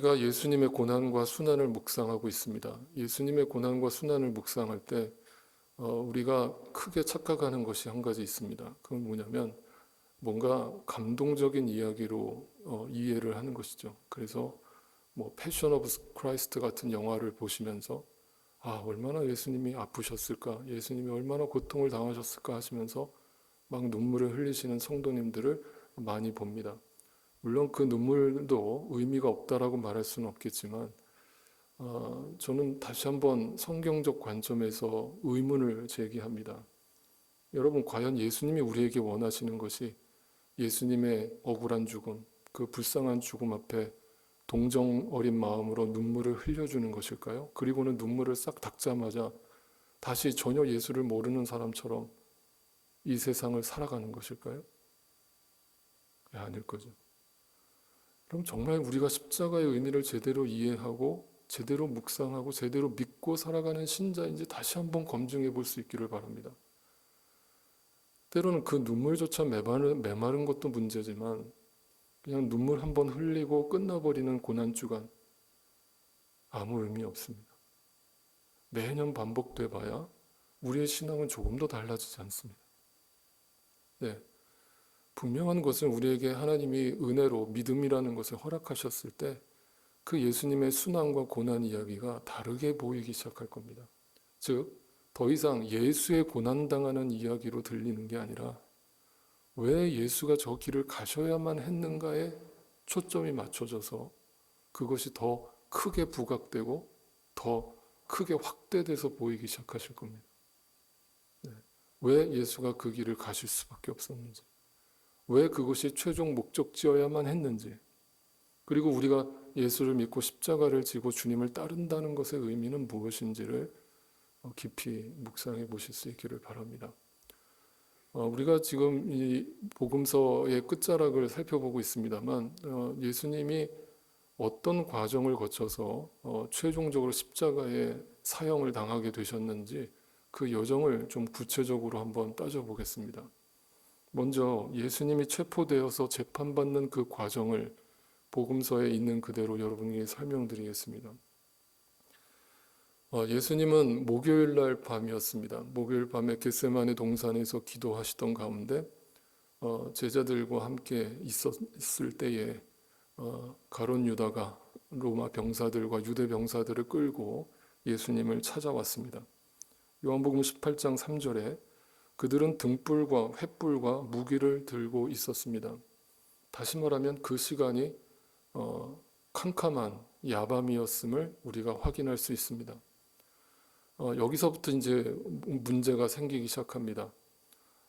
우리가 예수님의 고난과 순환을 묵상하고 있습니다. 예수님의 고난과 순환을 묵상할 때 우리가 크게 착각하는 것이 한 가지 있습니다. 그건 뭐냐면 뭔가 감동적인 이야기로 이해를 하는 것이죠. 그래서 뭐 패션 오브 크라이스트 같은 영화를 보시면서 얼마나 예수님이 아프셨을까, 예수님이 얼마나 고통을 당하셨을까 하시면서 막 눈물을 흘리시는 성도님들을 많이 봅니다. 물론 그 눈물도 의미가 없다라고 말할 수는 없겠지만 저는 다시 한번 성경적 관점에서 의문을 제기합니다. 여러분, 과연 예수님이 우리에게 원하시는 것이 예수님의 억울한 죽음, 그 불쌍한 죽음 앞에 동정 어린 마음으로 눈물을 흘려주는 것일까요? 그리고는 눈물을 싹 닦자마자 다시 전혀 예수를 모르는 사람처럼 이 세상을 살아가는 것일까요? 아닐 거죠. 그럼 정말 우리가 십자가의 의미를 제대로 이해하고 제대로 묵상하고 제대로 믿고 살아가는 신자인지 다시 한번 검증해 볼 수 있기를 바랍니다. 때로는 그 눈물조차 메마른 것도 문제지만 그냥 눈물 한번 흘리고 끝나버리는 고난주간 아무 의미 없습니다. 매년 반복돼 봐야 우리의 신앙은 조금도 달라지지 않습니다. 네, 분명한 것은 우리에게 하나님이 은혜로 믿음이라는 것을 허락하셨을 때 그 예수님의 순환과 고난 이야기가 다르게 보이기 시작할 겁니다. 즉, 더 이상 예수의 고난당하는 이야기로 들리는 게 아니라 왜 예수가 저 길을 가셔야만 했는가에 초점이 맞춰져서 그것이 더 크게 부각되고 더 크게 확대돼서 보이기 시작하실 겁니다. 네. 왜 예수가 그 길을 가실 수밖에 없었는지, 왜 그것이 최종 목적지여야만 했는지, 그리고 우리가 예수를 믿고 십자가를 지고 주님을 따른다는 것의 의미는 무엇인지를 깊이 묵상해 보실 수 있기를 바랍니다. 우리가 지금 이 복음서의 끝자락을 살펴보고 있습니다만 예수님이 어떤 과정을 거쳐서 최종적으로 십자가의 사형을 당하게 되셨는지 그 여정을 좀 구체적으로 한번 따져보겠습니다. 먼저 예수님이 체포되어서 재판받는 그 과정을 복음서에 있는 그대로 여러분에게 설명드리겠습니다. 예수님은 목요일 날 밤이었습니다. 목요일 밤에 겟세마네 동산에서 기도하시던 가운데 제자들과 함께 있었을 때에 가룟 유다가 로마 병사들과 유대 병사들을 끌고 예수님을 찾아왔습니다. 요한복음 18장 3절에 그들은 등불과 횃불과 무기를 들고 있었습니다. 다시 말하면 그 시간이 캄캄한 야밤이었음을 우리가 확인할 수 있습니다. 여기서부터 이제 문제가 생기기 시작합니다.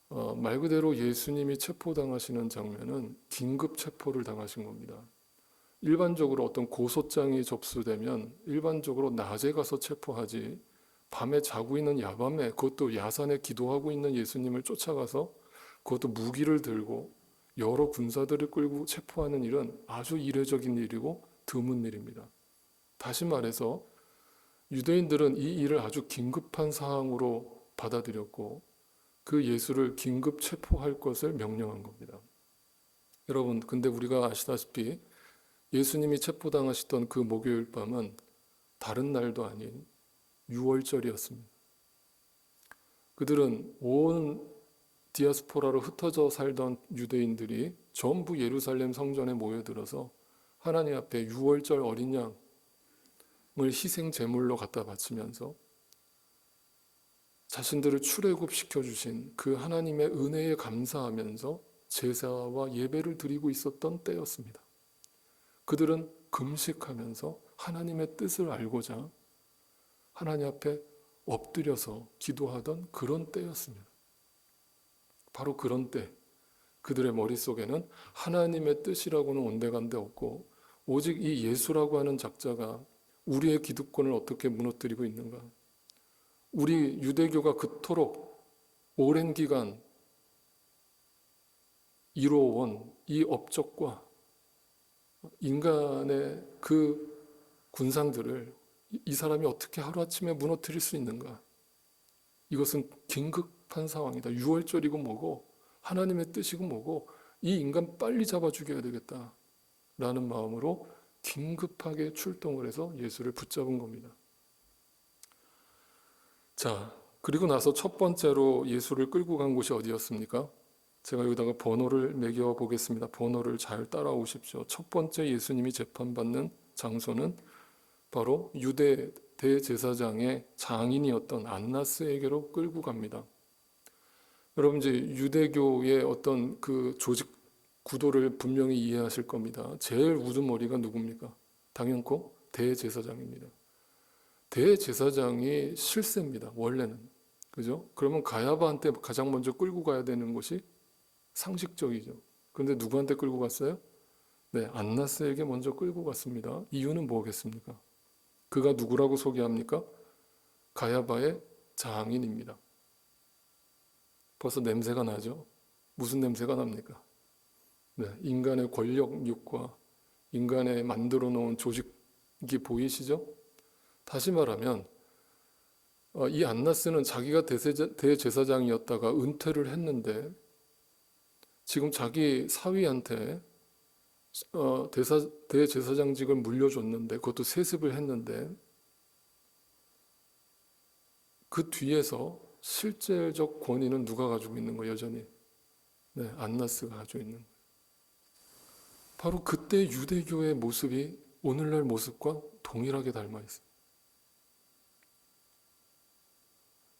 말 그대로 예수님이 체포당하시는 장면은 긴급 체포를 당하신 겁니다. 일반적으로 어떤 고소장이 접수되면 일반적으로 낮에 가서 체포하지 밤에 자고 있는 야밤에 그것도 야산에 기도하고 있는 예수님을 쫓아가서 그것도 무기를 들고 여러 군사들을 끌고 체포하는 일은 아주 이례적인 일이고 드문 일입니다. 다시 말해서 유대인들은 이 일을 아주 긴급한 사항으로 받아들였고 그 예수를 긴급 체포할 것을 명령한 겁니다. 여러분, 근데 우리가 아시다시피 예수님이 체포당하시던 그 목요일 밤은 다른 날도 아닌 6월절이었습니다. 그들은 온 디아스포라로 흩어져 살던 유대인들이 전부 예루살렘 성전에 모여들어서 하나님 앞에 6월절 어린 양을 희생 제물로 갖다 바치면서 자신들을 출애굽시켜 주신 그 하나님의 은혜에 감사하면서 제사와 예배를 드리고 있었던 때였습니다. 그들은 금식하면서 하나님의 뜻을 알고자 하나님 앞에 엎드려서 기도하던 그런 때였습니다. 바로 그런 때 그들의 머릿속에는 하나님의 뜻이라고는 온데간데 없고 오직 이 예수라고 하는 작자가 우리의 기득권을 어떻게 무너뜨리고 있는가, 우리 유대교가 그토록 오랜 기간 이루어온 이 업적과 인간의 그 군상들을 이 사람이 어떻게 하루아침에 무너뜨릴 수 있는가. 이것은 긴급한 상황이다. 6월절이고 뭐고 하나님의 뜻이고 뭐고 이 인간 빨리 잡아 죽여야 되겠다라는 마음으로 긴급하게 출동을 해서 예수를 붙잡은 겁니다. 자, 그리고 나서 첫 번째로 예수를 끌고 간 곳이 어디였습니까? 제가 여기다가 번호를 매겨 보겠습니다. 번호를 잘 따라오십시오. 첫 번째 예수님이 재판받는 장소는 바로 유대 대제사장의 장인이었던 안나스에게로 끌고 갑니다. 여러분 이제 유대교의 어떤 그 조직 구도를 분명히 이해하실 겁니다. 제일 우두머리가 누굽니까? 당연코 대제사장입니다. 대제사장이 실세입니다. 원래는. 그죠? 그러면 가야바한테 가장 먼저 끌고 가야 되는 것이 상식적이죠. 그런데 누구한테 끌고 갔어요? 네, 안나스에게 먼저 끌고 갔습니다. 이유는 뭐겠습니까? 그가 누구라고 소개합니까? 가야바의 장인입니다. 벌써 냄새가 나죠? 무슨 냄새가 납니까? 네, 인간의 권력욕과 인간의 만들어 놓은 조직이 보이시죠? 다시 말하면 이 안나스는 자기가 대제사장이었다가 은퇴를 했는데 지금 자기 사위한테 대제사장직을 물려줬는데 그것도 세습을 했는데 그 뒤에서 실제적 권위는 누가 가지고 있는 거예요? 여전히 네, 안나스가 가지고 있는 거예요. 바로 그때 유대교의 모습이 오늘날 모습과 동일하게 닮아 있어요.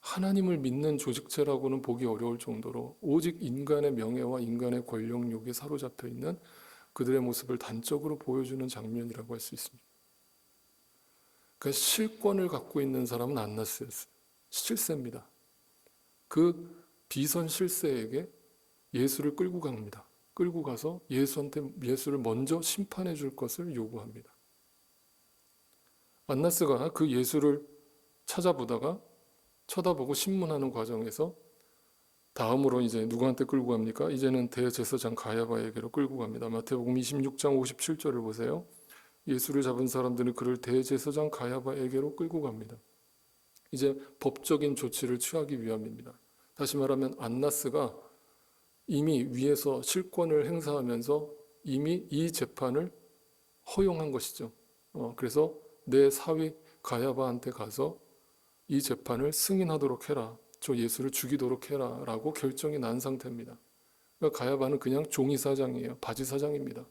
하나님을 믿는 조직체라고는 보기 어려울 정도로 오직 인간의 명예와 인간의 권력욕에 사로잡혀 있는 그들의 모습을 단적으로 보여주는 장면이라고 할 수 있습니다. 그러니까 실권을 갖고 있는 사람은 안나스였어요. 실세입니다. 그 비선 실세에게 예수를 끌고 갑니다. 끌고 가서 예수를 먼저 심판해 줄 것을 요구합니다. 안나스가 그 예수를 찾아보다가 쳐다보고 신문하는 과정에서 다음으로 이제 누구한테 끌고 갑니까? 이제는 대제사장 가야바에게로 끌고 갑니다. 마태복음 26장 57절을 보세요. 예수를 잡은 사람들은 그를 대제사장 가야바에게로 끌고 갑니다. 이제 법적인 조치를 취하기 위함입니다. 다시 말하면 안나스가 이미 위에서 실권을 행사하면서 이미 이 재판을 허용한 것이죠. 그래서 내 사위 가야바한테 가서 이 재판을 승인하도록 해라. 저 예수를 죽이도록 해라. 라고 결정이 난 상태입니다. 그러니까 가야바는 그냥 종이사장이에요. 바지사장입니다.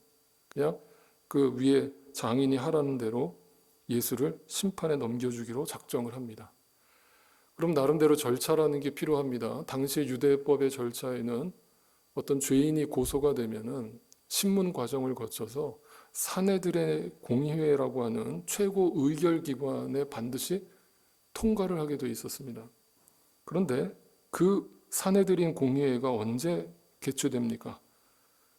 그냥 그 위에 장인이 하라는 대로 예수를 심판에 넘겨주기로 작정을 합니다. 그럼 나름대로 절차라는 게 필요합니다. 당시 유대법의 절차에는 어떤 죄인이 고소가 되면은 신문 과정을 거쳐서 사내들의 공의회라고 하는 최고 의결기관에 반드시 통과를 하게 돼 있었습니다. 그런데 그 사내들인 공의회가 언제 개최됩니까?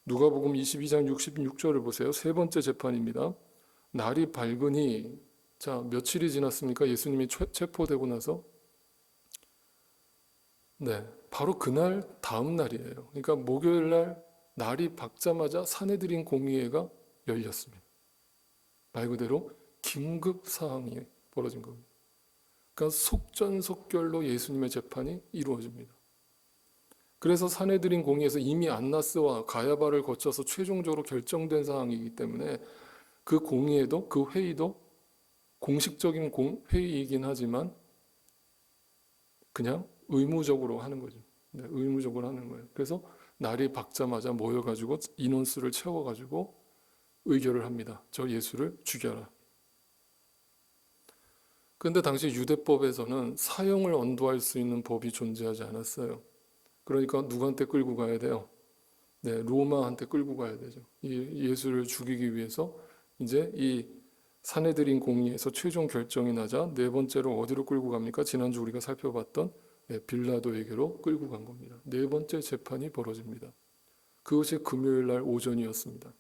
누가복음 22장 66절을 보세요. 세 번째 재판입니다. 날이 밝으니 자 며칠이 지났습니까? 예수님이 체포되고 나서 네, 바로 그날 다음 날이에요. 그러니까 목요일 날 날이 밝자마자 사내들인 공의회가 열렸습니다. 말 그대로 긴급 사항이 벌어진 겁니다. 그러니까 속전속결로 예수님의 재판이 이루어집니다. 그래서 사내들인 공의에서 이미 안나스와 가야바를 거쳐서 최종적으로 결정된 사항이기 때문에 그 공의회도 그 회의도 공식적인 회의이긴 하지만 그냥 의무적으로 하는 거죠. 네, 의무적으로 하는 거예요. 그래서 날이 밝자마자 모여가지고 인원수를 채워가지고 의결을 합니다. 저 예수를 죽여라. 그런데 당시 유대법에서는 사형을 언도할 수 있는 법이 존재하지 않았어요. 그러니까 누구한테 끌고 가야 돼요? 네, 로마한테 끌고 가야 되죠. 이 예수를 죽이기 위해서 이제 이 사내들인 공의에서 최종 결정이 나자 네 번째로 어디로 끌고 갑니까? 지난주 우리가 살펴봤던 빌라도에게로 끌고 간 겁니다. 네 번째 재판이 벌어집니다. 그것이 금요일 날 오전이었습니다.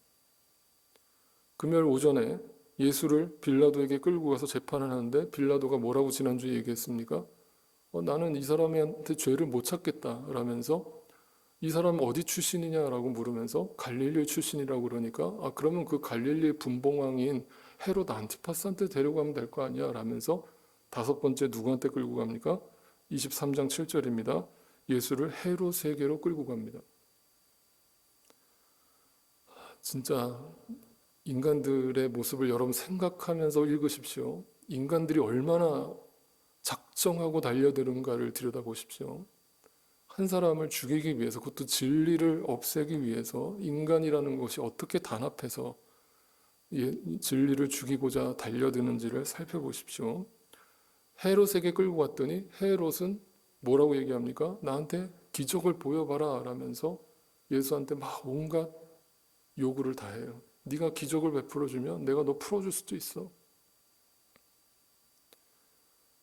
금요일 오전에 예수를 빌라도에게 끌고 가서 재판을 하는데 빌라도가 뭐라고 지난주에 얘기했습니까? 나는 이 사람한테 죄를 못 찾겠다 라면서 이 사람 어디 출신이냐라고 물으면서 갈릴리 출신이라고 그러니까 그러면 그 갈릴리 분봉왕인 헤롯 안티파스한테 데려가면 될 거 아니야 라면서 다섯 번째 누구한테 끌고 갑니까? 23장 7절입니다. 예수를 헤롯에게로 끌고 갑니다. 진짜 인간들의 모습을 여러분 생각하면서 읽으십시오. 인간들이 얼마나 작정하고 달려드는가를 들여다보십시오. 한 사람을 죽이기 위해서, 그것도 진리를 없애기 위해서 인간이라는 것이 어떻게 단합해서 진리를 죽이고자 달려드는지를 살펴보십시오. 헤롯에게 끌고 갔더니 헤롯은 뭐라고 얘기합니까? 나한테 기적을 보여봐라 라면서 예수한테 막 온갖 요구를 다 해요. 네가 기적을 베풀어주면 내가 너 풀어줄 수도 있어.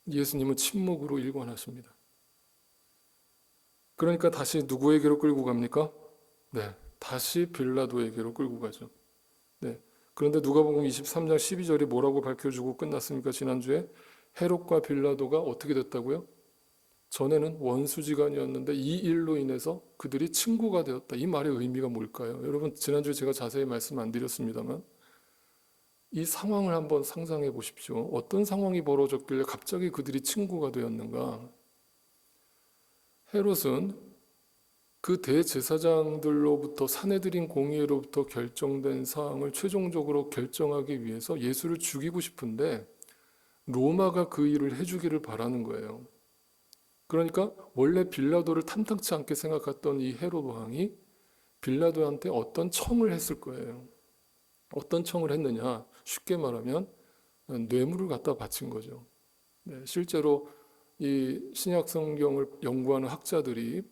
예수님은 침묵으로 일관하십니다. 그러니까 다시 누구에게로 끌고 갑니까? 네, 다시 빌라도에게로 끌고 가죠. 네. 그런데 누가복음 23장 12절이 뭐라고 밝혀주고 끝났습니까? 지난주에 헤롯과 빌라도가 어떻게 됐다고요? 전에는 원수지간이었는데 이 일로 인해서 그들이 친구가 되었다. 이 말의 의미가 뭘까요? 여러분, 지난주에 제가 자세히 말씀 안 드렸습니다만 이 상황을 한번 상상해 보십시오. 어떤 상황이 벌어졌길래 갑자기 그들이 친구가 되었는가? 헤롯은 그 대제사장들로부터 사내들인 공의회로부터 결정된 사항을 최종적으로 결정하기 위해서 예수를 죽이고 싶은데 로마가 그 일을 해주기를 바라는 거예요. 그러니까 원래 빌라도를 탐탁치 않게 생각했던 이 헤롯 왕이 빌라도한테 어떤 청을 했을 거예요. 어떤 청을 했느냐? 쉽게 말하면 뇌물을 갖다 바친 거죠. 네, 실제로 이 신약 성경을 연구하는 학자들이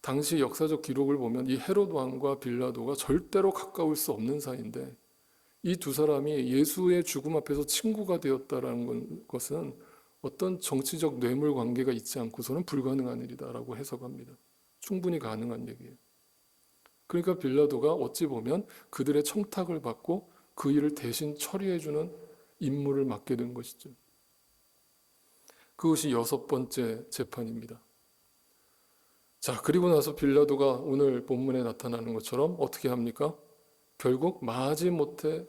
당시 역사적 기록을 보면 이 헤롯 왕과 빌라도가 절대로 가까울 수 없는 사이인데 이 두 사람이 예수의 죽음 앞에서 친구가 되었다는 것은 어떤 정치적 뇌물 관계가 있지 않고서는 불가능한 일이다라고 해석합니다. 충분히 가능한 얘기예요. 그러니까 빌라도가 어찌 보면 그들의 청탁을 받고 그 일을 대신 처리해주는 임무를 맡게 된 것이죠. 그것이 6번째 재판입니다. 자, 그리고 나서 빌라도가 오늘 본문에 나타나는 것처럼 어떻게 합니까? 결국 마지못해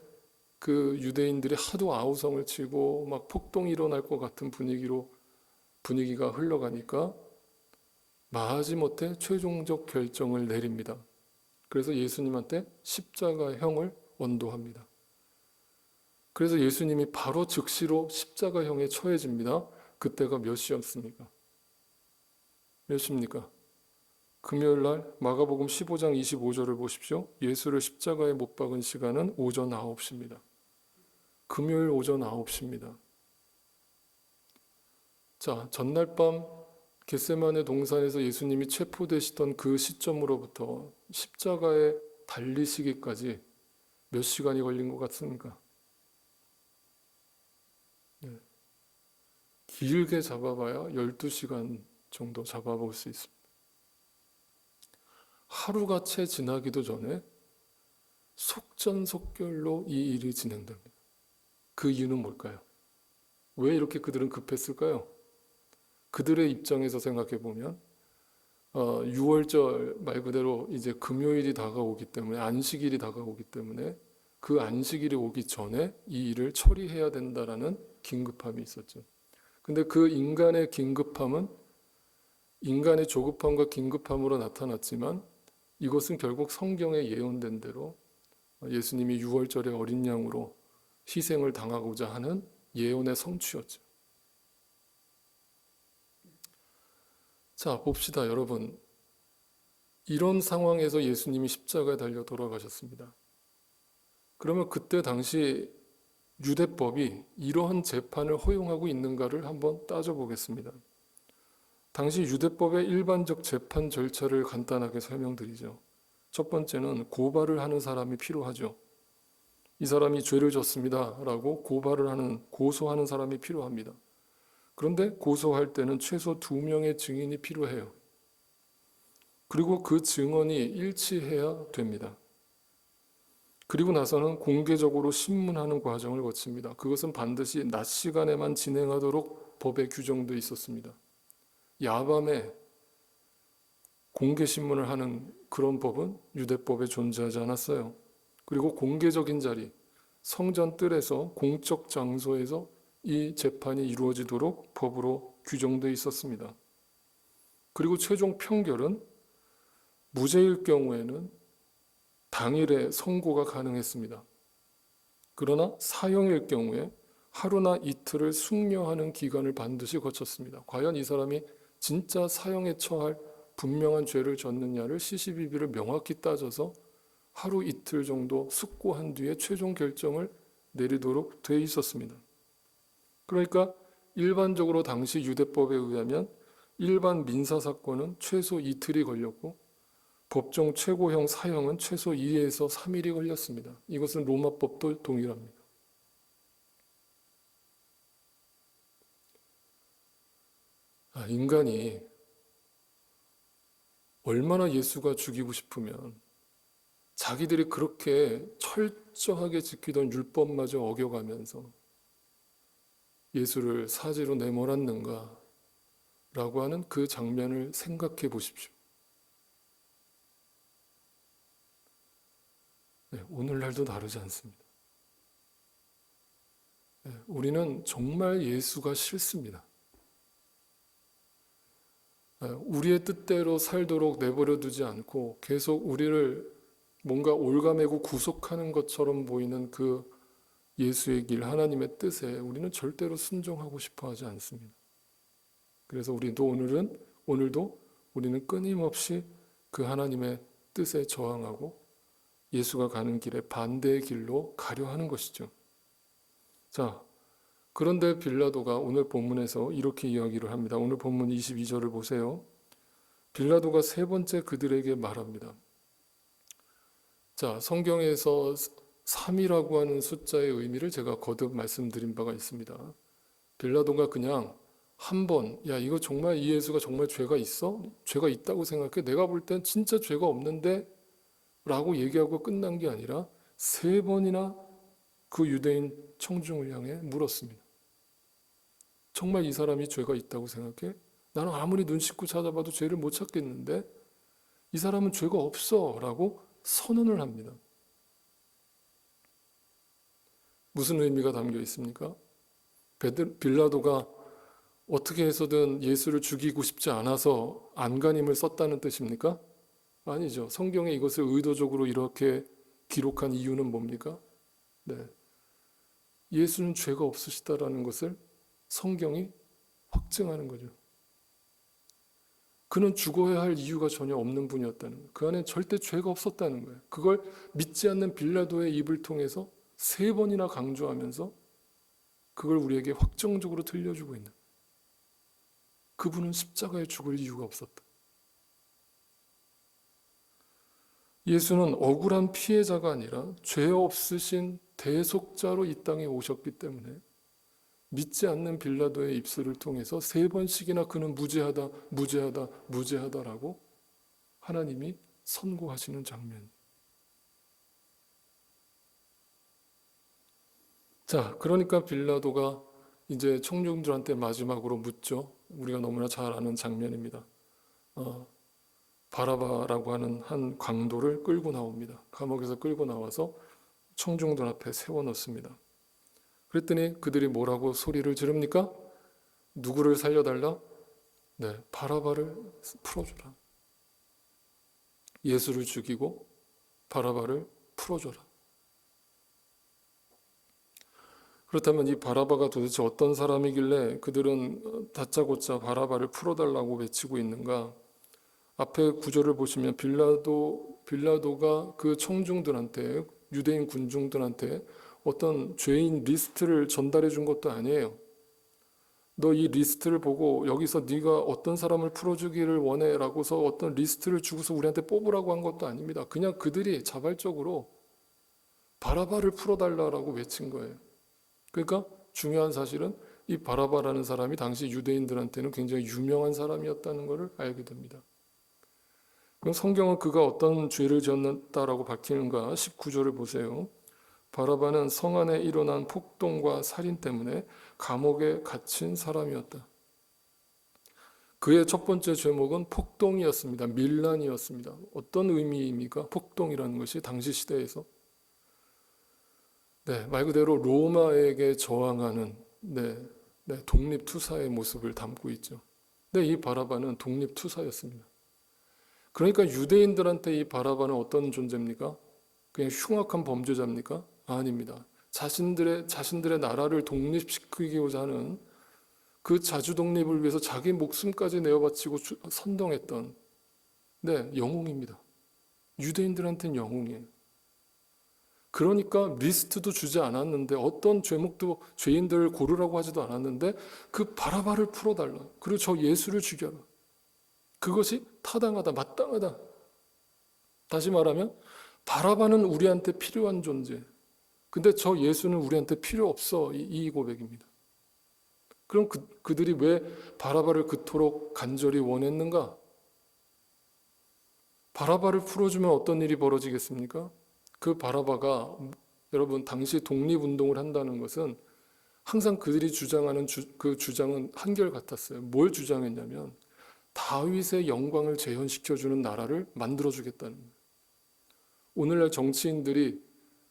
그 유대인들이 하도 아우성을 치고 막 폭동이 일어날 것 같은 분위기가 흘러가니까 마지못해 최종적 결정을 내립니다. 그래서 예수님한테 십자가형을 언도합니다. 그래서 예수님이 바로 즉시로 십자가형에 처해집니다. 그때가 몇 시였습니까? 몇 시입니까? 금요일 날 마가복음 15장 25절을 보십시오. 예수를 십자가에 못 박은 시간은 오전 9시입니다. 금요일 오전 9시입니다. 자, 전날 밤 겟세마네 동산에서 예수님이 체포되시던 그 시점으로부터 십자가에 달리시기까지 몇 시간이 걸린 것 같습니까? 네. 길게 잡아봐야 12시간 정도 잡아볼 수 있습니다. 하루가 채 지나기도 전에 속전속결로 이 일이 진행됩니다. 그 이유는 뭘까요? 왜 이렇게 그들은 급했을까요? 그들의 입장에서 생각해 보면 6월절 말 그대로 이제 금요일이 다가오기 때문에 안식일이 다가오기 때문에 그 안식일이 오기 전에 이 일을 처리해야 된다라는 긴급함이 있었죠. 근데 그 인간의 긴급함은 인간의 조급함과 긴급함으로 나타났지만 이것은 결국 성경에 예언된 대로 예수님이 6월절에 어린 양으로 희생을 당하고자 하는 예언의 성취였죠. 자, 봅시다, 여러분. 이런 상황에서 예수님이 십자가에 달려 돌아가셨습니다. 그러면 그때 당시 유대법이 이러한 재판을 허용하고 있는가를 한번 따져보겠습니다. 당시 유대법의 일반적 재판 절차를 간단하게 설명드리죠. 첫 번째는 고발을 하는 사람이 필요하죠. 이 사람이 죄를 졌습니다 라고 고소하는 사람이 필요합니다. 그런데 고소할 때는 최소 2명의 증인이 필요해요. 그리고 그 증언이 일치해야 됩니다. 그리고 나서는 공개적으로 신문하는 과정을 거칩니다. 그것은 반드시 낮 시간에만 진행하도록 법에 규정되어 있었습니다. 야밤에 공개 신문을 하는 그런 법은 유대법에 존재하지 않았어요. 그리고 공개적인 자리, 성전 뜰에서 공적 장소에서 이 재판이 이루어지도록 법으로 규정되어 있었습니다. 그리고 최종 판결은 무죄일 경우에는 당일에 선고가 가능했습니다. 그러나 사형일 경우에 하루나 이틀을 숙려하는 기간을 반드시 거쳤습니다. 과연 이 사람이 진짜 사형에 처할 분명한 죄를 졌느냐를 시시비비를 명확히 따져서 하루 이틀 정도 숙고한 뒤에 최종 결정을 내리도록 돼 있었습니다. 그러니까 일반적으로 당시 유대법에 의하면 일반 민사사건은 최소 이틀이 걸렸고 법정 최고형 사형은 최소 2에서 3일이 걸렸습니다. 이것은 로마법도 동일합니다. 인간이 얼마나 예수가 죽이고 싶으면 자기들이 그렇게 철저하게 지키던 율법마저 어겨가면서 예수를 사지로 내몰았는가 라고 하는 그 장면을 생각해 보십시오. 네, 오늘날도 다르지 않습니다. 네, 우리는 정말 예수가 싫습니다. 우리의 뜻대로 살도록 내버려 두지 않고 계속 우리를 뭔가 올가매고 구속하는 것처럼 보이는 그 예수의 길, 하나님의 뜻에 우리는 절대로 순종하고 싶어 하지 않습니다. 그래서 오늘도 우리는 끊임없이 그 하나님의 뜻에 저항하고 예수가 가는 길에 반대의 길로 가려 하는 것이죠. 자, 그런데 빌라도가 오늘 본문에서 이렇게 이야기를 합니다. 오늘 본문 22절을 보세요. 빌라도가 세 번째 그들에게 말합니다. 자, 성경에서 3이라고 하는 숫자의 의미를 제가 거듭 말씀드린 바가 있습니다. 빌라도가 그냥 한 번, 야, 이거 정말 이 예수가 정말 죄가 있어? 죄가 있다고 생각해? 내가 볼 땐 진짜 죄가 없는데? 라고 얘기하고 끝난 게 아니라 세 번이나 그 유대인 청중을 향해 물었습니다. 정말 이 사람이 죄가 있다고 생각해? 나는 아무리 눈 씻고 찾아봐도 죄를 못 찾겠는데 이 사람은 죄가 없어 라고 선언을 합니다. 무슨 의미가 담겨 있습니까? 빌라도가 어떻게 해서든 예수를 죽이고 싶지 않아서 안간힘을 썼다는 뜻입니까? 아니죠. 성경에 이것을 의도적으로 이렇게 기록한 이유는 뭡니까? 네. 예수는 죄가 없으시다라는 것을 성경이 확증하는 거죠. 그는 죽어야 할 이유가 전혀 없는 분이었다는 거예요. 그 안에 절대 죄가 없었다는 거예요. 그걸 믿지 않는 빌라도의 입을 통해서 세 번이나 강조하면서 그걸 우리에게 확정적으로 들려주고 있는, 그분은 십자가에 죽을 이유가 없었다. 예수는 억울한 피해자가 아니라 죄 없으신 대속자로 이 땅에 오셨기 때문에 믿지 않는 빌라도의 입술을 통해서 세 번씩이나 그는 무죄하다, 무죄하다, 무죄하다라고 하나님이 선고하시는 장면. 자, 그러니까 빌라도가 이제 청중들한테 마지막으로 묻죠. 우리가 너무나 잘 아는 장면입니다. 바라바라고 하는 한 강도를 끌고 나옵니다. 감옥에서 끌고 나와서 청중들 앞에 세워놓습니다. 그랬더니 그들이 뭐라고 소리를 지릅니까? 누구를 살려달라? 네, 바라바를 풀어줘라. 예수를 죽이고 바라바를 풀어줘라. 그렇다면 이 바라바가 도대체 어떤 사람이길래 그들은 다짜고짜 바라바를 풀어달라고 외치고 있는가? 앞에 구절을 보시면 빌라도가 그 청중들한테, 유대인 군중들한테 어떤 죄인 리스트를 전달해 준 것도 아니에요. 너 이 리스트를 보고 여기서 네가 어떤 사람을 풀어주기를 원해 라고서 어떤 리스트를 주고서 우리한테 뽑으라고 한 것도 아닙니다. 그냥 그들이 자발적으로 바라바를 풀어달라고 외친 거예요. 그러니까 중요한 사실은 이 바라바라는 사람이 당시 유대인들한테는 굉장히 유명한 사람이었다는 것을 알게 됩니다. 그럼 성경은 그가 어떤 죄를 지었다라고 밝히는가? 19절을 보세요. 바라바는 성 안에 일어난 폭동과 살인 때문에 감옥에 갇힌 사람이었다. 그의 첫 번째 죄목은 폭동이었습니다. 밀란이었습니다. 어떤 의미입니까? 폭동이라는 것이 당시 시대에서 말 그대로 로마에게 저항하는 독립투사의 모습을 담고 있죠. 이 바라바는 독립투사였습니다. 그러니까 유대인들한테 이 바라바는 어떤 존재입니까? 그냥 흉악한 범죄자입니까? 아닙니다. 자신들의 나라를 독립시키고자 하는 그 자주 독립을 위해서 자기 목숨까지 내어바치고 선동했던 영웅입니다. 유대인들한테는 영웅이에요. 그러니까 리스트도 주지 않았는데 어떤 죄목도 죄인들을 고르라고 하지도 않았는데 그 바라바를 풀어달라. 그리고 저 예수를 죽여라. 그것이 타당하다, 마땅하다. 다시 말하면 바라바는 우리한테 필요한 존재. 근데 저 예수는 우리한테 필요 없어. 이 고백입니다. 그럼 그들이 왜 바라바를 그토록 간절히 원했는가? 바라바를 풀어주면 어떤 일이 벌어지겠습니까? 그 바라바가 여러분 당시 독립운동을 한다는 것은 항상 그들이 주장하는 그 주장은 한결같았어요. 뭘 주장했냐면 다윗의 영광을 재현시켜주는 나라를 만들어주겠다는 거예요. 오늘날 정치인들이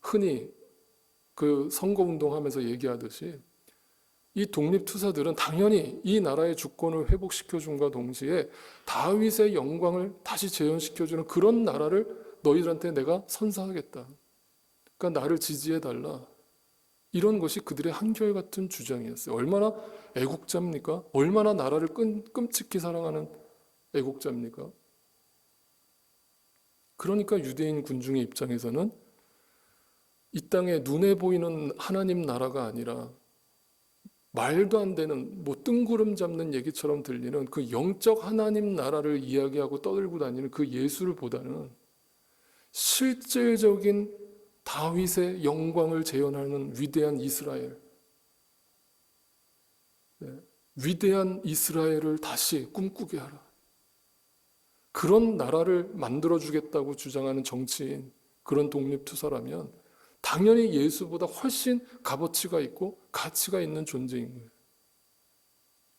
흔히 그 선거운동하면서 얘기하듯이 이 독립투사들은 당연히 이 나라의 주권을 회복시켜준과 동시에 다윗의 영광을 다시 재현시켜주는 그런 나라를 너희들한테 내가 선사하겠다. 그러니까 나를 지지해달라. 이런 것이 그들의 한결같은 주장이었어요. 얼마나 애국자입니까? 얼마나 나라를 끔찍히 사랑하는 애국자입니까? 그러니까 유대인 군중의 입장에서는 이 땅에 눈에 보이는 하나님 나라가 아니라 말도 안 되는 뜬구름 잡는 얘기처럼 들리는 그 영적 하나님 나라를 이야기하고 떠들고 다니는 그 예수를 보다는 실질적인 다윗의 영광을 재현하는 위대한 이스라엘, 위대한 이스라엘을 다시 꿈꾸게 하라. 그런 나라를 만들어주겠다고 주장하는 정치인, 그런 독립투사라면 당연히 예수보다 훨씬 값어치가 있고 가치가 있는 존재인 거예요.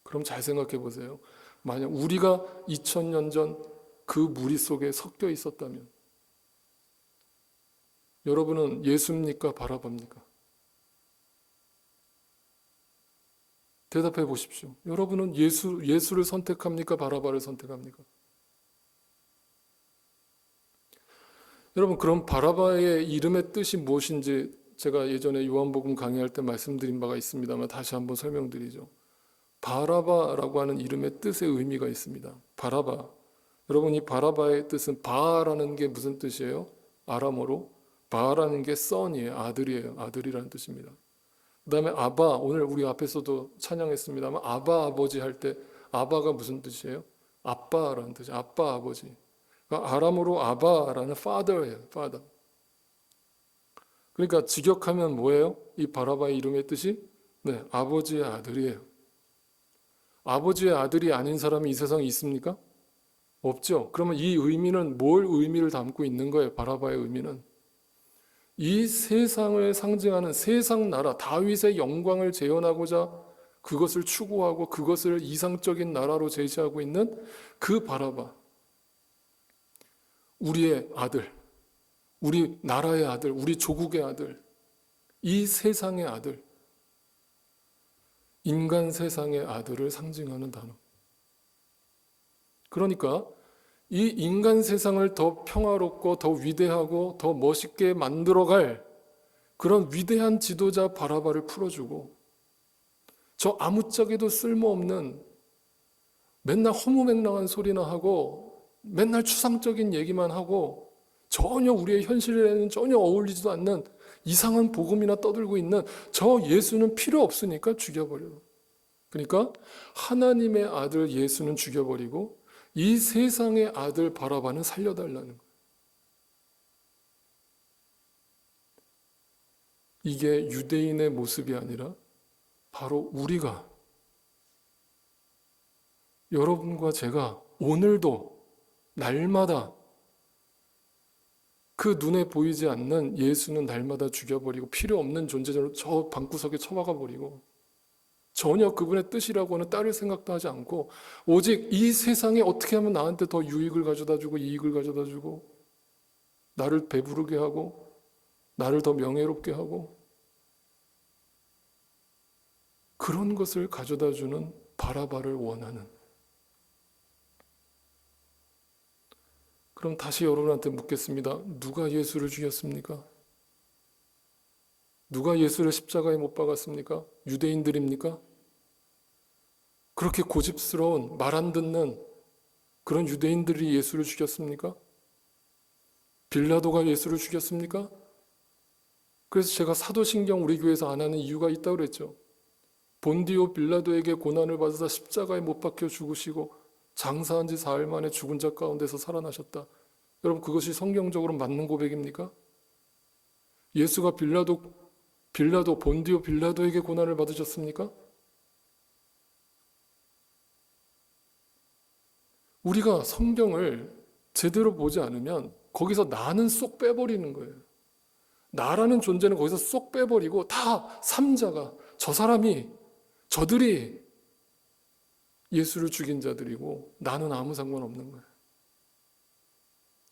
그럼 잘 생각해 보세요. 만약 우리가 2000년 전 그 무리 속에 섞여 있었다면 여러분은 예수입니까? 바라바입니까? 대답해 보십시오. 여러분은 예수를 선택합니까? 바라바를 선택합니까? 여러분, 그럼 바라바의 이름의 뜻이 무엇인지 제가 예전에 요한복음 강의할 때 말씀드린 바가 있습니다만 다시 한번 설명드리죠. 바라바라고 하는 이름의 뜻의 의미가 있습니다. 바라바. 여러분, 이 바라바의 뜻은 바라는 게 무슨 뜻이에요? 아람어로 바라는 게 son이에요. 아들이에요. 아들이라는 뜻입니다. 그 다음에 아바, 오늘 우리 앞에서도 찬양했습니다만 아바 아버지 할 때 아바가 무슨 뜻이에요? 아빠라는 뜻이에요. 아빠 아버지. 그러니까 아람어로 아바라는 father예요. father. 그러니까 직역하면 뭐예요? 이 바라바의 이름의 뜻이 아버지의 아들이에요. 아버지의 아들이 아닌 사람이 이 세상에 있습니까? 없죠. 그러면 이 의미는 뭘 의미를 담고 있는 거예요? 바라바의 의미는 이 세상을 상징하는 세상 나라 다윗의 영광을 재현하고자 그것을 추구하고 그것을 이상적인 나라로 제시하고 있는 그 바라바, 우리의 아들, 우리 나라의 아들, 우리 조국의 아들, 이 세상의 아들, 인간 세상의 아들을 상징하는 단어. 그러니까 이 인간 세상을 더 평화롭고 더 위대하고 더 멋있게 만들어갈 그런 위대한 지도자 바라바를 풀어주고 저 아무짝에도 쓸모없는 맨날 허무맹랑한 소리나 하고 맨날 추상적인 얘기만 하고 전혀 우리의 현실에는 전혀 어울리지도 않는 이상한 복음이나 떠들고 있는 저 예수는 필요 없으니까 죽여버려. 그러니까 하나님의 아들 예수는 죽여버리고 이 세상의 아들 바라바는 살려달라는 거예요. 이게 유대인의 모습이 아니라 바로 우리가, 여러분과 제가 오늘도 날마다 그 눈에 보이지 않는 예수는 날마다 죽여버리고 필요 없는 존재로 저 방구석에 처박아 버리고 전혀 그분의 뜻이라고는 따를 생각도 하지 않고 오직 이 세상에 어떻게 하면 나한테 더 유익을 가져다 주고 이익을 가져다 주고 나를 배부르게 하고 나를 더 명예롭게 하고 그런 것을 가져다 주는 바라바를 원하는. 그럼 다시 여러분한테 묻겠습니다. 누가 예수를 죽였습니까? 누가 예수를 십자가에 못 박았습니까? 유대인들입니까? 그렇게 고집스러운 말 안 듣는 그런 유대인들이 예수를 죽였습니까? 빌라도가 예수를 죽였습니까? 그래서 제가 사도신경 우리 교회에서 안 하는 이유가 있다고 그랬죠. 본디오 빌라도에게 고난을 받아서 십자가에 못 박혀 죽으시고 장사한 지 사흘 만에 죽은 자 가운데서 살아나셨다. 여러분, 그것이 성경적으로 맞는 고백입니까? 예수가 본디오 빌라도에게 고난을 받으셨습니까? 우리가 성경을 제대로 보지 않으면 거기서 나는 쏙 빼버리는 거예요. 나라는 존재는 거기서 쏙 빼버리고 다 삼자가 저들이 예수를 죽인 자들이고 나는 아무 상관없는 거예요.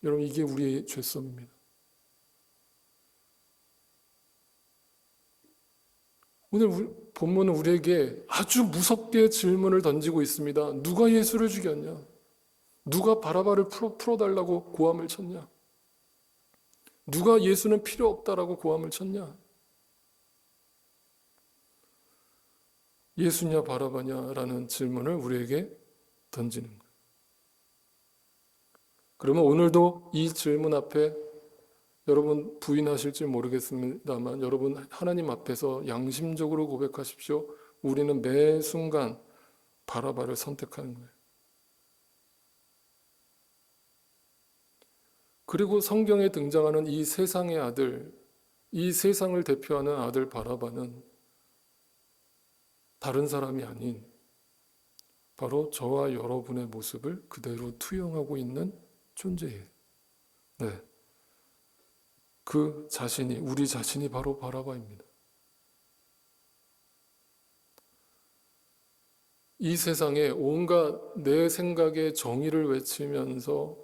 여러분, 이게 우리의 죄성입니다. 오늘 본문은 우리에게 아주 무섭게 질문을 던지고 있습니다. 누가 예수를 죽였냐? 누가 바라바를 풀어달라고 고함을 쳤냐? 누가 예수는 필요 없다라고 고함을 쳤냐? 예수냐 바라바냐라는 질문을 우리에게 던지는 거예요. 그러면 오늘도 이 질문 앞에 여러분 부인하실지 모르겠습니다만 여러분 하나님 앞에서 양심적으로 고백하십시오. 우리는 매 순간 바라바를 선택하는 거예요. 그리고 성경에 등장하는 이 세상의 아들, 이 세상을 대표하는 아들 바라바는 다른 사람이 아닌 바로 저와 여러분의 모습을 그대로 투영하고 있는 존재예요. 네. 그 자신이, 우리 자신이 바로 바라바입니다. 이 세상에 온갖 내 생각의 정의를 외치면서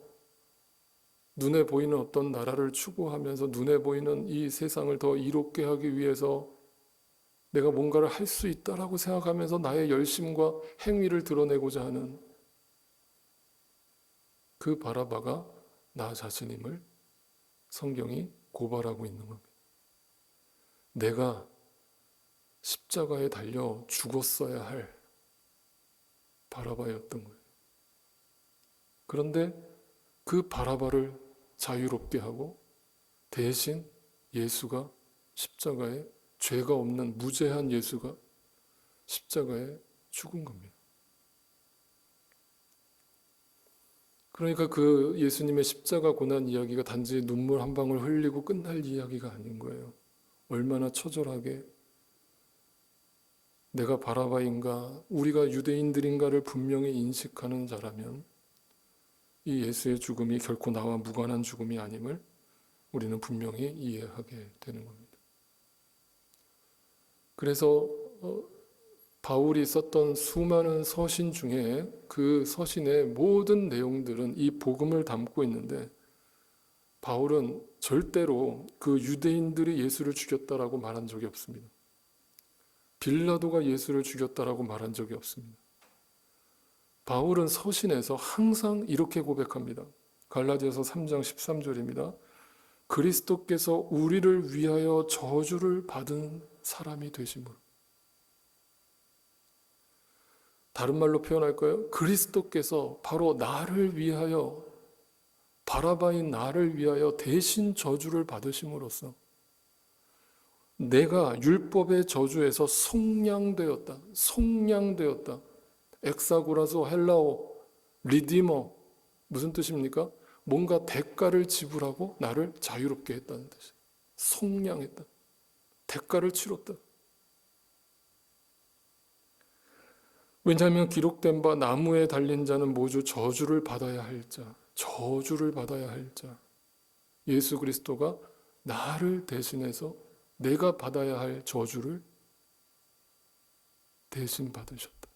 눈에 보이는 어떤 나라를 추구하면서 눈에 보이는 이 세상을 더 이롭게 하기 위해서 내가 뭔가를 할 수 있다라고 생각하면서 나의 열심과 행위를 드러내고자 하는 그 바라바가 나 자신임을 성경이 고발하고 있는 겁니다. 내가 십자가에 달려 죽었어야 할 바라바였던 거예요. 그런데 그 바라바를 자유롭게 하고 대신 예수가 십자가에 죄가 없는 무죄한 예수가 십자가에 죽은 겁니다. 그러니까 그 예수님의 십자가 고난 이야기가 단지 눈물 한 방울 흘리고 끝날 이야기가 아닌 거예요. 얼마나 처절하게 내가 바라바인가, 우리가 유대인들인가를 분명히 인식하는 자라면 이 예수의 죽음이 결코 나와 무관한 죽음이 아님을 우리는 분명히 이해하게 되는 겁니다. 그래서 바울이 썼던 수많은 서신 중에 그 서신의 모든 내용들은 이 복음을 담고 있는데 바울은 절대로 그 유대인들이 예수를 죽였다라고 말한 적이 없습니다. 빌라도가 예수를 죽였다라고 말한 적이 없습니다. 바울은 서신에서 항상 이렇게 고백합니다. 갈라디아서 3장 13절입니다. 그리스도께서 우리를 위하여 저주를 받은 사람이 되심으로. 다른 말로 표현할까요? 그리스도께서 바로 나를 위하여, 바라바인 나를 위하여 대신 저주를 받으심으로써 내가 율법의 저주에서 속량되었다. 엑사고라소, 헬라오, 리디머, 무슨 뜻입니까? 뭔가 대가를 지불하고 나를 자유롭게 했다는 뜻이에요. 속량했다. 대가를 치렀다. 왜냐하면 기록된 바 나무에 달린 자는 모두 저주를 받아야 할 자, 예수 그리스도가 나를 대신해서 내가 받아야 할 저주를 대신 받으셨다.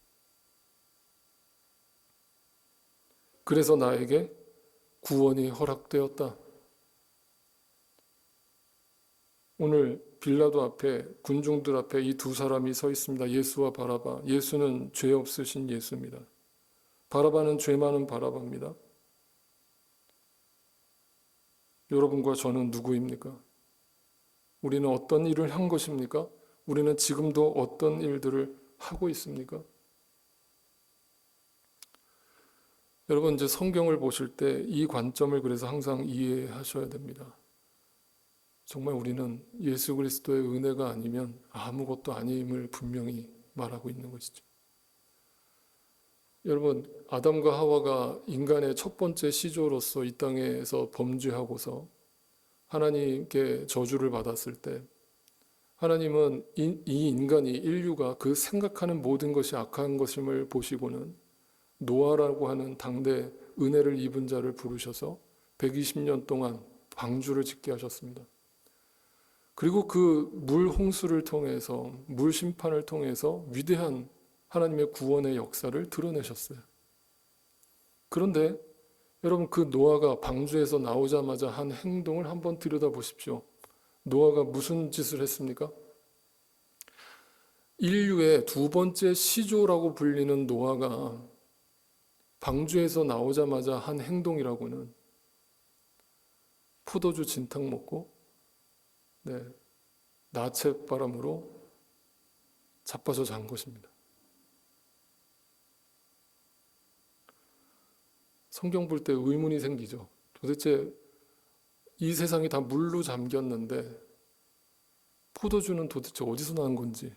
그래서 나에게 구원이 허락되었다. 오늘 빌라도 앞에, 군중들 앞에 이 두 사람이 서 있습니다. 예수와 바라바. 예수는 죄 없으신 예수입니다. 바라바는 죄 많은 바라바입니다. 여러분과 저는 누구입니까? 우리는 어떤 일을 한 것입니까? 우리는 지금도 어떤 일들을 하고 있습니까? 여러분, 이제 성경을 보실 때 이 관점을 그래서 항상 이해하셔야 됩니다. 정말 우리는 예수 그리스도의 은혜가 아니면 아무것도 아님을 분명히 말하고 있는 것이죠. 여러분, 아담과 하와가 인간의 첫 번째 시조로서 이 땅에서 범죄하고서 하나님께 저주를 받았을 때 하나님은 이 인간이, 인류가 그 생각하는 모든 것이 악한 것임을 보시고는 노아라고 하는 당대 은혜를 입은 자를 부르셔서 120년 동안 방주를 짓게 하셨습니다. 그리고 그 물 홍수를 통해서, 물 심판을 통해서 위대한 하나님의 구원의 역사를 드러내셨어요. 그런데 여러분, 그 노아가 방주에서 나오자마자 한 행동을 한번 들여다보십시오. 노아가 무슨 짓을 했습니까? 인류의 두 번째 시조라고 불리는 노아가 방주에서 나오자마자 한 행동이라고는 포도주 진탕 먹고 나쳇바람으로 자빠져 잔 것입니다. 성경 볼 때 의문이 생기죠. 도대체 이 세상이 다 물로 잠겼는데 포도주는 도대체 어디서 난 건지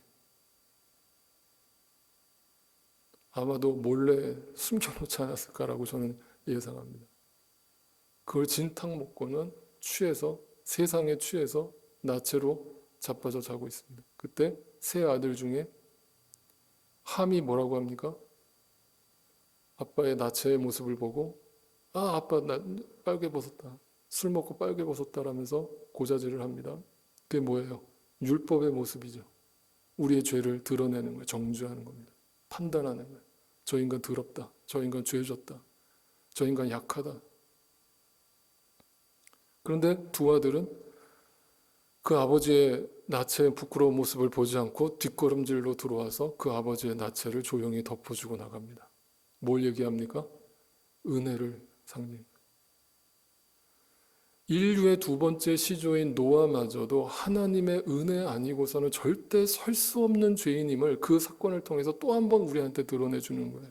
아마도 몰래 숨겨놓지 않았을까라고 저는 예상합니다. 그걸 진탕 먹고는 취해서, 세상에 취해서 나체로 자빠져 자고 있습니다. 그때 세 아들 중에 함이 뭐라고 합니까? 아빠의 나체의 모습을 보고 아빠 나 빨개 벗었다. 술 먹고 빨개 벗었다라면서 고자질을 합니다. 그게 뭐예요? 율법의 모습이죠. 우리의 죄를 드러내는 거예요. 정죄하는 겁니다. 판단하는 거예요. 저 인간 더럽다. 저 인간 죄졌다. 저 인간 약하다. 그런데 두 아들은 그 아버지의 나체의 부끄러운 모습을 보지 않고 뒷걸음질로 들어와서 그 아버지의 나체를 조용히 덮어주고 나갑니다. 뭘 얘기합니까? 은혜를 상징. 인류의 두 번째 시조인 노아마저도 하나님의 은혜 아니고서는 절대 설 수 없는 죄인임을 그 사건을 통해서 또 한 번 우리한테 드러내주는 거예요.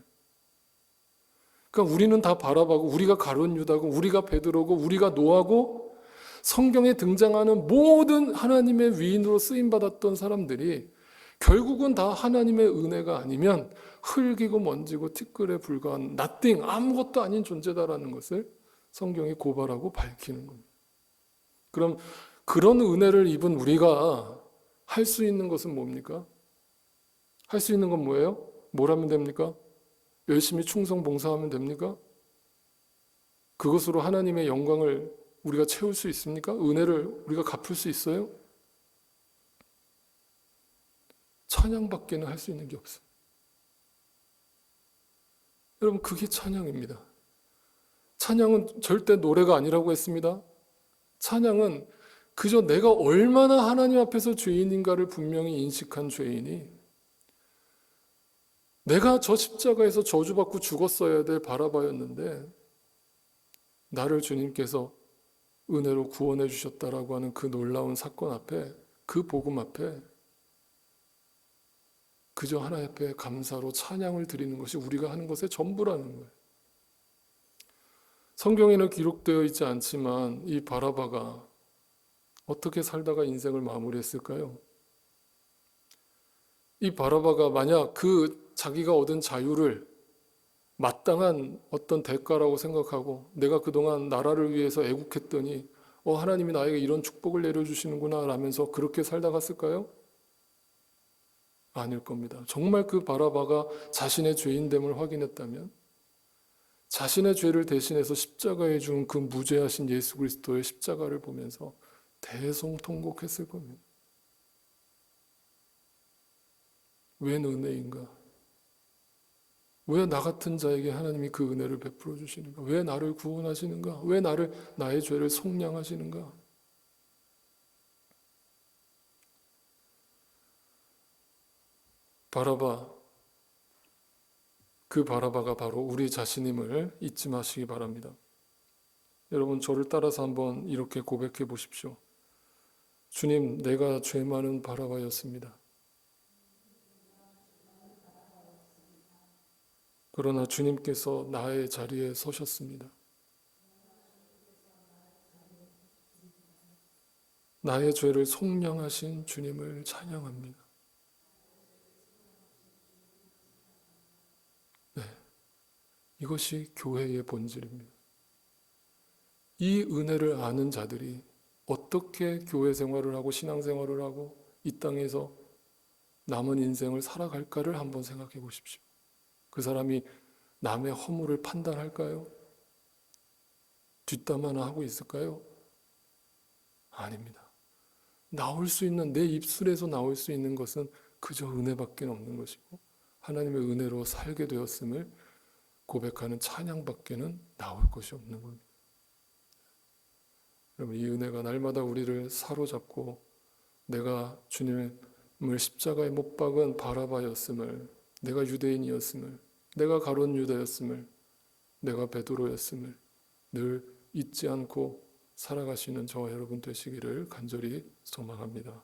그러니까 우리는 다 바라바고, 우리가 가룟 유다고, 우리가 베드로고, 우리가 노아고, 성경에 등장하는 모든 하나님의 위인으로 쓰임받았던 사람들이 결국은 다 하나님의 은혜가 아니면 흙이고 먼지고 티끌에 불과한 nothing, 아무것도 아닌 존재다라는 것을 성경이 고발하고 밝히는 겁니다. 그럼 그런 은혜를 입은 우리가 할 수 있는 것은 뭡니까? 할 수 있는 건 뭐예요? 뭘 하면 됩니까? 열심히 충성 봉사하면 됩니까? 그것으로 하나님의 영광을 우리가 채울 수 있습니까? 은혜를 우리가 갚을 수 있어요? 찬양밖에는 할 수 있는 게 없어요. 여러분, 그게 찬양입니다. 찬양은 절대 노래가 아니라고 했습니다. 찬양은 그저 내가 얼마나 하나님 앞에서 죄인인가를 분명히 인식한 죄인이 내가 저 십자가에서 저주받고 죽었어야 될 바라바였는데 나를 주님께서 은혜로 구원해 주셨다라고 하는 그 놀라운 사건 앞에, 그 복음 앞에 그저 하나님 앞에 감사로 찬양을 드리는 것이 우리가 하는 것의 전부라는 거예요. 성경에는 기록되어 있지 않지만 이 바라바가 어떻게 살다가 인생을 마무리했을까요? 이 바라바가 만약 그 자기가 얻은 자유를 마땅한 어떤 대가라고 생각하고 내가 그동안 나라를 위해서 애국했더니 하나님이 나에게 이런 축복을 내려주시는구나 라면서 그렇게 살다 갔을까요? 아닐 겁니다. 정말 그 바라바가 자신의 죄인됨을 확인했다면 자신의 죄를 대신해서 십자가에 준 그 무죄하신 예수 그리스도의 십자가를 보면서 대성통곡했을 겁니다. 웬 은혜인가? 왜 나 같은 자에게 하나님이 그 은혜를 베풀어 주시는가? 왜 나를 구원하시는가? 왜 나의 죄를 속량하시는가? 그 바라바가 바로 우리 자신임을 잊지 마시기 바랍니다. 여러분, 저를 따라서 한번 이렇게 고백해 보십시오. 주님, 내가 죄 많은 바라바였습니다. 그러나 주님께서 나의 자리에 서셨습니다. 나의 죄를 속량하신 주님을 찬양합니다. 네, 이것이 교회의 본질입니다. 이 은혜를 아는 자들이 어떻게 교회 생활을 하고 신앙생활을 하고 이 땅에서 남은 인생을 살아갈까를 한번 생각해 보십시오. 그 사람이 남의 허물을 판단할까요? 뒷담 화나 하고 있을까요? 아닙니다. 나올 수 있는, 내 입술에서 나올 수 있는 것은 그저 은혜밖에 없는 것이고 하나님의 은혜로 살게 되었음을 고백하는 찬양밖에는 나올 것이 없는 겁니다. 여러분, 이 은혜가 날마다 우리를 사로잡고 내가 주님을 십자가에 못 박은 바라바였음을, 내가 유대인이었음을, 내가 가룟 유다였음을, 내가 베드로였음을 늘 잊지 않고 살아가시는 저와 여러분 되시기를 간절히 소망합니다.